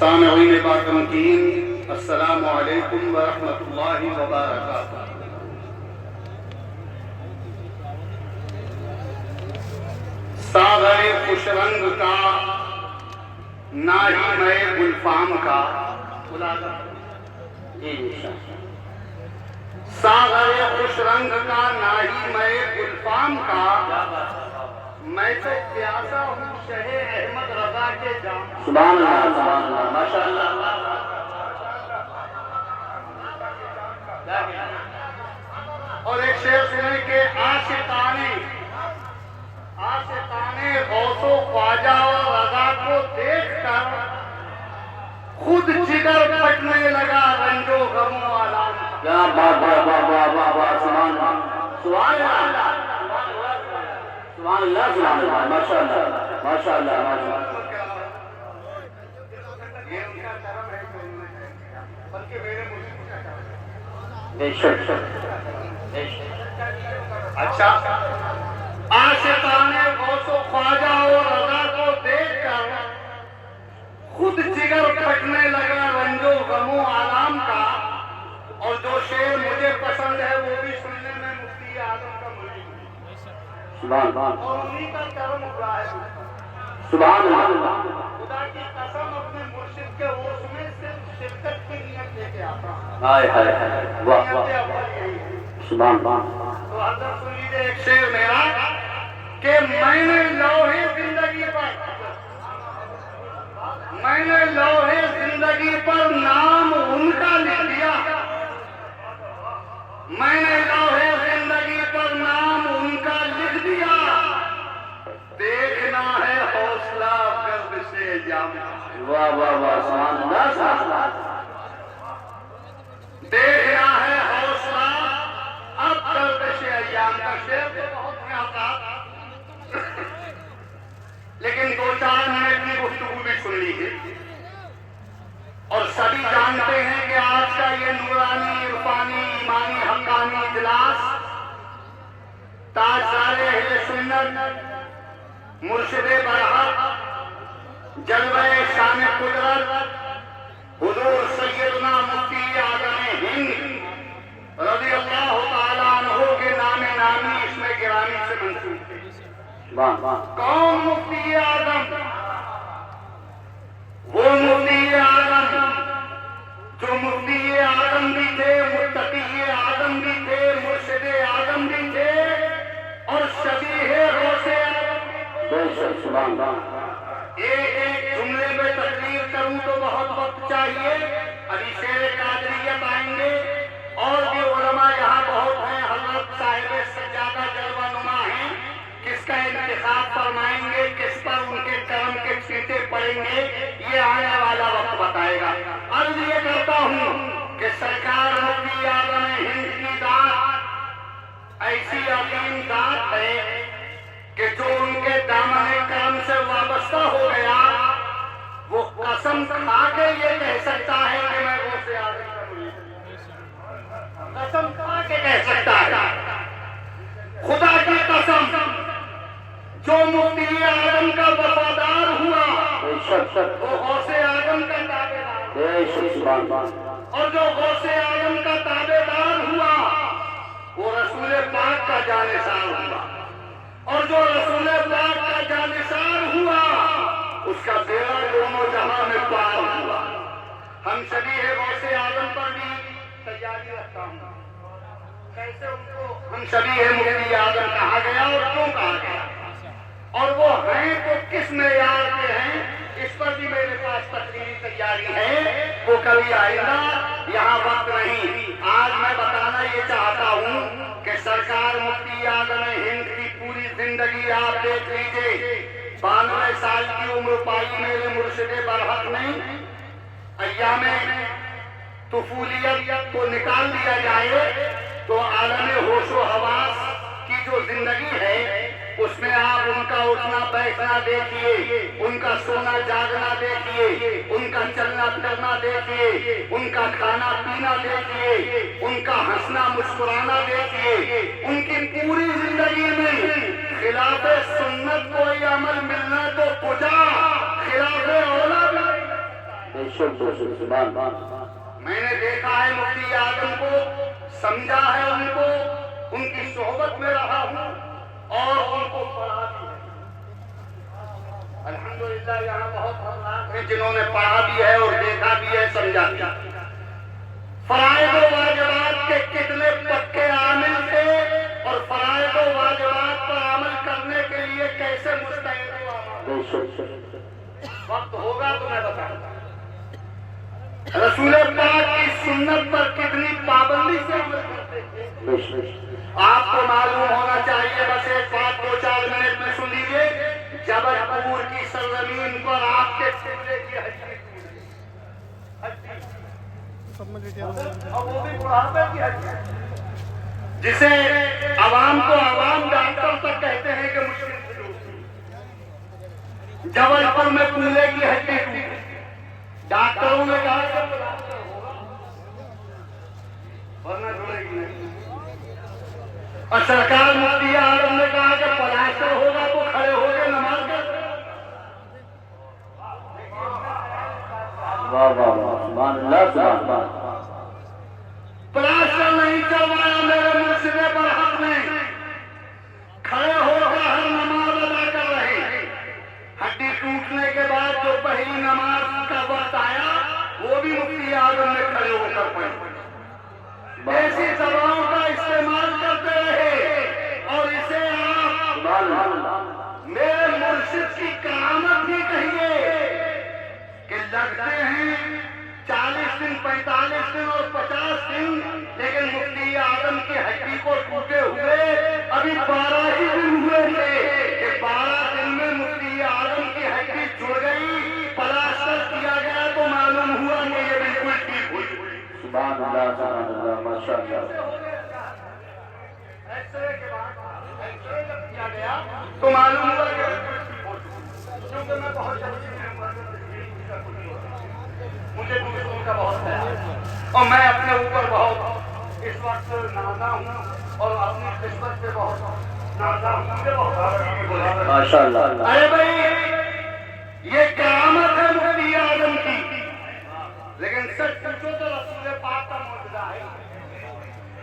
سامعین باکرمتین، السلام علیکم ورحمۃ اللہ وبرکاتہ۔ ساغر خوش رنگ کا نہ ہی میں گلفام کا، ساغر خوش رنگ کا نہ ہی میں گلفام کا، میں تو پیاسا ہوں شہ احمد رضا کے جام۔ سبحان اللہ، سبحان اللہ، ماشاء اللہ۔ اور ایک شعر سنے کہ عاشقانے غوث و خواجہ و رضا کو دیکھ کر خود جگر پھٹنے لگا رنج و غم و آلام۔ کیا بات ہے، واہ واہ واہ واہ، سبحان اللہ، سبحان اللہ، سبحان اللہ، سبحان اللہ، ماشاء اللہ، ماشاء اللہ، ماشاء اللہ۔ یہ ان کا کرم ہے بلکہ میرے مجھے کیا کرم ہے۔ بے شک، بے شک۔ اچھا، عاشقان غوث و خواجہ و رضا کو دیکھ کر خود جگر پھٹنے لگا رنج و غم و آلام کا۔ اور جو شعر مجھے پسند ہے وہ بھی سننے میں مفتی اعظم کا مجید اور انہی کا کرم ہوا ہے۔ سبحان اللہ، خدا کی قسم اپنے مرشد کے عرس میں صرف شرکت کی نیت لے کے آتا ہوں۔ ہائے ہائے ہائے، واہ واہ، سبحان اللہ۔ تو حضرت سن لیجیے ایک شعر میرا کہ میں نے لوہے زندگی پر نام ان کا لکھ دیا، میں نے لوہے زندگی پر نام ان کا لکھ دیا، دیکھنا ہے حوصلہ گرد سے جام۔ واہ واہ واہ، سبحان اللہ، سبحان اللہ۔ دیکھنا ہے حوصلہ اب گرد سے ایام کا شعر تو بہت پیارا، لیکن دو چار منٹ کی گفتگو بھی سن لیجیے۔ اور سبھی جانتے ہیں کہ آج کا یہ نورانی، عرفانی، ایمانی، حقانی اجلاس تاجدار اہل سنت، مرشد برحق، جلوہ شان قدرت حضور سیدنا مفتی اعظم ہند رضی اللہ تعالیٰ عنہ کے نام نامی اس میں گرامی سے منسوب ہے۔ کون مفتی اعظم؟ وہ مفتی اعظم جو مفتی اعظم بھی تھے، متقی اعظم بھی تھے، مرشد اعظم بھی تھے اور شبیہ غوث اعظم۔ ایک جملے میں تقریر کروں تو بہت وقت چاہیے، ابھی شیر قادریت آئیں گے اور بھی علماء یہاں بہت ہیں، حضرت صاحب سجادہ جلوہ نما ہیں، کس کا انتخاب فرمائیں گے، کس پر ان کے کرم کے چھینٹے پڑیں گے، یہ آنے والا وقت بتائے گا۔ عرض یہ کرتا ہوں کہ سرکار مفتی اعظم ہند کی ذات ایسی عظیم ذات ہے کہ جو ان کے دامن کرم سے وابستہ ہو گیا وہ قسم کھا کے یہ کہہ سکتا ہے کہ میں غوث اعظم کا مرید ہوں۔ قسم کھا کے کہہ سکتا ہے، خدا کی قسم، جو مفتی اعظم کا وفادار ہوا وہ غوث اعظم کا تابعدار، اور جو غوث اعظم کا تابعدار ہوا وہ رسول پاک کا جانثار ہوا، اور جو رسول پاک کا جانثار ہوا اس کا بیڑا دونوں جہاں میں پار ہوا۔ ہم شبیہ غوث اعظم پر بھی تیاری رکھتا ہوں، کیسے ان کو ہم شبیہ مفتی اعظم کہا گیا اور کیوں کہا گیا، اور وہ ہیں تو کس معیار کے ہیں، اس پر بھی میرے پاس تقریری تیاری ہے، وہ کبھی آئندہ، یہاں وقت نہیں۔ آج میں بتانا یہ چاہتا ہوں کہ سرکار مفتی اعظم ہند کی پوری زندگی آپ دیکھ لیجئے، 92 سال کی عمر پائی میرے مرشد برحق نے۔ ایام طفولیت کو نکال دیا جائے تو عالم ہوش و حواس کی جو زندگی ہے اس میں آپ ان کا اٹھنا بیٹھنا دیکھیے، ان کا سونا جاگنا دیکھیے، ان کا چلنا پھرنا دیکھیے، ان کا کھانا پینا دیکھیے، ان کا ہنسنا مسکرانا دیکھیے، ان کی پوری زندگی میں خلاف سنت کوئی عمل ملنا تو پجا، خلاف اولا بھی میں نے دیکھا ہے مفتی اعظم کو، سمجھا ہے ان کو، ان کی صحبت میں رہا ہوں اور ان کو پڑھا بھی ہے۔ الحمدللہ یہاں بہت حضرات ہیں جنہوں نے پڑھا بھی ہے اور دیکھا بھی ہے، سمجھا بھی ہے۔ فرائض و واجبات کے کتنے پکے عامل تھے اور فرائض و واجبات پر عمل کرنے کے لیے کیسے مستعد ہوا۔ وقت ہوگا تو میں بتاؤں گا۔ رسول پاک کی سنت پر کتنی پابندی سے عمل کرتے تھے۔ آپ کو معلوم ہونا چاہیے، بس ایک بات 2-4 منٹ میں سن لیجیے۔ جبل پور کی سرزمین پر آپ کے قبلے کی ہڈی اور وہ بھی بڑھاپے کی ہڈی، جسے عوام کو عوام ڈاکٹر تک کہتے ہیں کہ مشکل سے جبل پور میں کولے کی ہڈی ٹوٹی۔ ڈاکٹروں نے کہا کہ ورنہ جڑے گی نہیں، اور سرکار مفتی اعظم نے کہا کہ پلاسٹر ہوگا تو کھڑے ہو کے نماز کر۔ پلاسٹر نہیں چلوایا میرے مرشد برحق نے، کھڑے ہو کر ہر نماز ادا کر رہے۔ ہڈی ٹوٹنے کے بعد جو پہلی نماز کا وقت آیا وہ بھی مفتی اعظم نے کھڑے ہو کر پڑھی۔ ایسی زبانوں کا استعمال کرتے رہے اور اسے آپ میرے مرشد کی کرامت بھی کہیے کہ لگتے ہیں 40 دن 45 دن اور 50 دن، لیکن مفتی اعظم کی ہڈی کو ٹوٹے ہوئے ابھی 12 ہی دن ہوئے تھے کہ 12 دن میں مفتی اعظم کی ہڈی جڑ گئی، پلاسٹر کیا گیا تو معلوم ہوا کہ یہ بالکل ٹھیک ہوئی۔ سبحان اللہ سبحان اللہ ماشاء اللہ۔ ایکسرے کے بعد ایکسرے جب کیا گیا تو معلوم ہوا کہ کیونکہ میں بہت جلدی مجھے دوسروں کا بہت ہے اور میں اپنے اوپر بہت اس وقت نازا ہوں اور اپنی قسمت پہ بہت نازا ہوں، مجھے بہت ماشاء اللہ۔ ارے بھائی یہ کرامت ہے مفتی اعظم کی، لیکن سچ پوچھو تو رسول پاک کا معجزہ ہے۔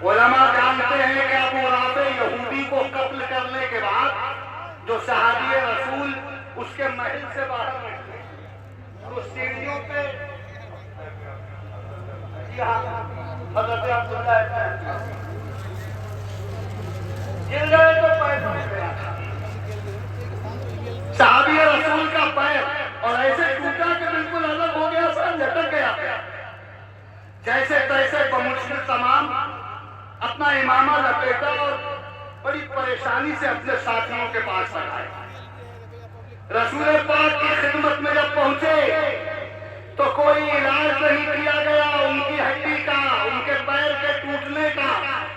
علماء جانتے ہیں کہ ابو رافع یہودی کو قتل کرنے کے بعد جو صحابی رسول اس کے محل سے باہر نکلے اور اس سیڑھیوں پہ حضرت عبداللہ گر گئے تو پیر ٹوٹ گیا۔ صحابی رسول کا پیر اور ایسے ٹوٹا کہ بالکل الگ ہو گیا، سر جھٹک گیا، جیسے تیسے بمشکل تمام اپنا امامہ لپیٹا اور بڑی پریشانی سے اپنے ساتھیوں کے پاس آئے۔ رسول پاک کی خدمت میں جب پہنچے تو کوئی علاج نہیں کیا گیا، ان کی ہڈی کا، ان کے پیر کے ٹوٹنے کا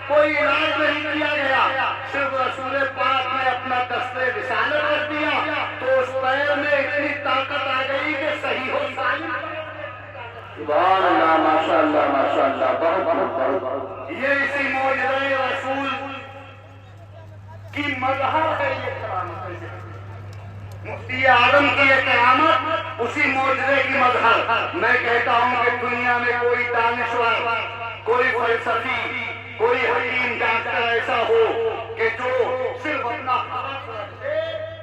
کوئی علاج نہیں کیا گیا، صرف رسول پاک نے اپنا دست رسالت رکھ دیا تو اس پیر میں اتنی طاقت آ گئی کہ صحیح ہو سالم۔ سبحان اللہ ماشاء اللہ ماشاء اللہ، بہت بہت۔ یہ اسی معجزہ رسول کی مظہر ہے، یہ کرامت ہے۔ مفتی اعظم کی یہ کرامت اسی معجزے کی مظہر۔ میں کہتا ہوں کہ دنیا میں کوئی دانشور، کوئی فلسفی، کوئی حکیم ڈاکٹر ایسا ہو کہ جو صرف اپنا ہاتھ رکھے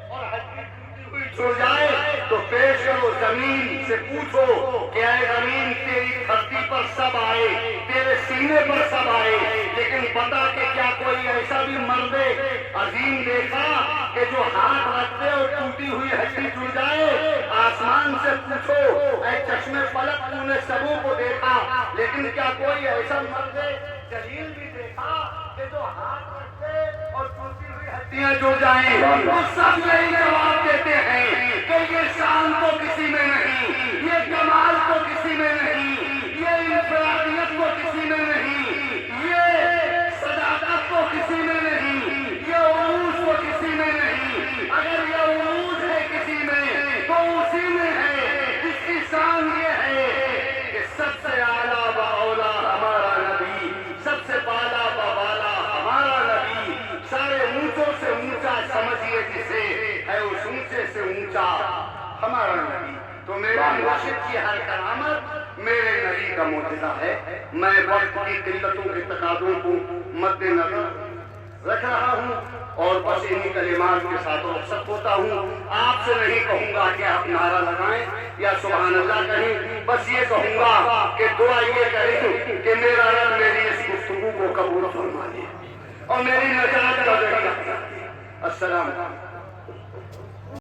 اور ہڈی ٹوٹی ہوئی چھوڑ جائے تو پیش کرو زمین سے پوچھو کہ اے زمین تیری دھرتی پر سب آئے، تیرے سینے پر سب آئے، لیکن بتا کہ کیا کوئی ایسا بھی مرد عظیم دیکھا کہ جو ہاتھ رکھتے اور ٹوٹی ہوئی ہڈی جڑ جائے؟ آسمان سے پوچھو اے چشمے فلک تو نے سبوں کو دیکھا، لیکن کیا کوئی ایسا مرد جلیل بھی دیکھا کہ جو ہاتھ رکھتے اور ٹوٹی ہوئی ہڈیاں جڑ جائیں؟ تو سب یہی جواب دیتے ہیں کہ یہ شان تو کسی میں نہیں، یہ کمال تو کسی میں نہیں، یہ انفرادیت تو کسی میں نہیں، یہ صداقت تو کسی میں نہیں، یہ عروج تو کسی میں نہیں۔ اگر یہ عروج ہے کسی میں تو اسی میں ہے جس کی شان یہ ہے کہ سب سے اعلیٰ و اولا ہمارا نبی، سب سے بالا و بالا ہمارا نبی، سارے اونچوں سے اونچا سمجھیے جسے ہے اس اونچے سے اونچا ہمارا نبی۔ مرشد کی ہر کرامت میرے نبی کا معجزہ ہے. میں وقت کی قلتوں کے تقاضوں کو مد نظر رکھ رہا ہوں اور بس انہی کلمات کے ساتھ رخصت ہوتا ہوں. آپ سے نہیں کہوں گا کہ آپ نعرہ لگائیں یا سبحان اللہ کہیں، بس یہ کہوں گا کہ دعا یہ کریں کہ میرا رب میری اس گفتگو کو قبول فرما لے اور میری نجات کا ذریعہ. السلام علیکم.